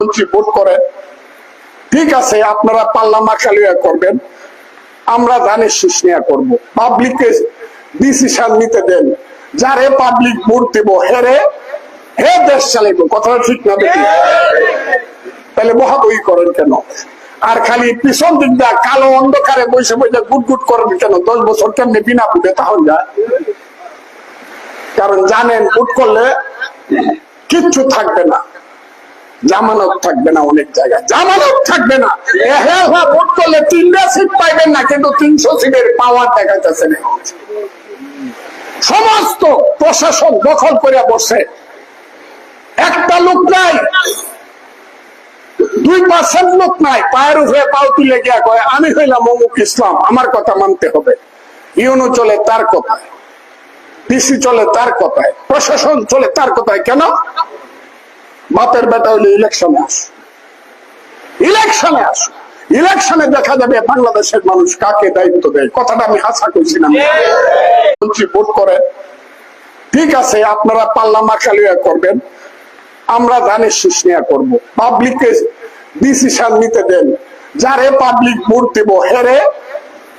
বলছি ভোট করেন, ঠিক আছে আপনারা পাল্লা মাখালিয়া করবেন, আমরা ধানের শীষ নিয়ে করবো। পাবলিককে ডিসিশন নিতে দেন, যারে পাবলিক ভোট দেবো হে দেশ চালাইবো। কথাটা ঠিক না দেখি? তাহলে বহাবহি করেন কেন? আর খালি পিছন দিক দা কালো অন্ধকারে বসে বসে গুট গুট করেন কেন? 10 বছর কেমনি বিনা ভোটে তাহলে যায়? কারণ জানেন ভোট করলে কিচ্ছু থাকবে না, জামানত থাকবে না, অনেক জায়গায় জামানত থাকবে না। ভোট করলে 3টা সিট পাইবেন না, কিন্তু 300 সিটের পাওয়ার দেখাইতেছে না। সমস্ত প্রশাসন দখল করে বসে, একটা লোক নাই, 2% লোক নাই, পায়ের উপরে পাও তুলে গিয়া কয় আমি হইলাম অমুক ইসলাম, আমার কথা মানতে হবে। ইউনো চলে তার কথায়, পিসি চলে তার কথায়, প্রশাসন চলে তার কথায়। কেন? বাতের বেটা হইলে ইলেকশনে আসো, ইলেকশনে দেখা যাবে বাংলাদেশের মানুষ কাকে দায়িত্ব দেয়। কথাটা আমি হাসা করছি না, বলছি ভোট করেন, ঠিক আছে আপনারা পাল্লা মাখালিয়া করবেন, আমরা ধানের শীষ নিয়ে করবো। পাবলিককে ডিসিশন নিতে দেন, যারে পাবলিক ভোট দেবো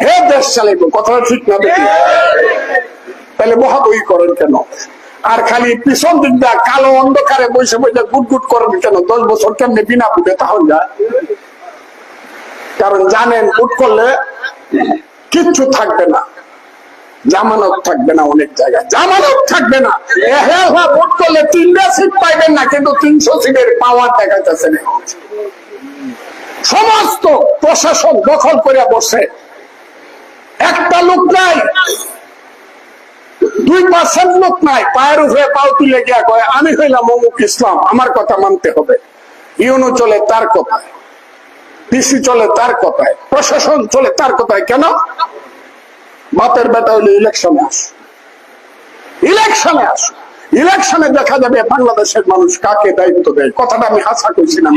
হে দেশ চালাইবো। কথাটা ঠিক না দেখি? তাহলে বহাবহি করেন কেন? আর খালি পিছন দিক দা কালো অন্ধকারে বসে বসে গুট গুট করেন কেন? 10 বছর কেমনি বিনা ভোটে তাহলে যায়? কারণ জানেন ভোট করলে কিচ্ছু থাকবে না, জামানত থাকবে না, অনেক জায়গায় জামানত থাকবে না। ভোট করলে 3টা সিট পাইবেন না, কিন্তু 300 সিটের পাওয়ার দেখাইতেছে না। সমস্ত প্রশাসন দখল করে বসে, একটা লোক নাই, 2% লোক নাই, পায়ের উপরে পাও তুলে গিয়া কয় আমি হইলাম অমুক ইসলাম, আমার কথা মানতে হবে। ইউনো চলে তার কথায়, পিসি চলে তার কথায়, প্রশাসন চলে তার কথায়। কেন? বাতের বেটা হইলে ইলেকশনে আসো, ইলেকশনে দেখা যাবে বাংলাদেশের মানুষ কাকে দায়িত্ব দেয়। কথাটা আমি হাসা করছি না।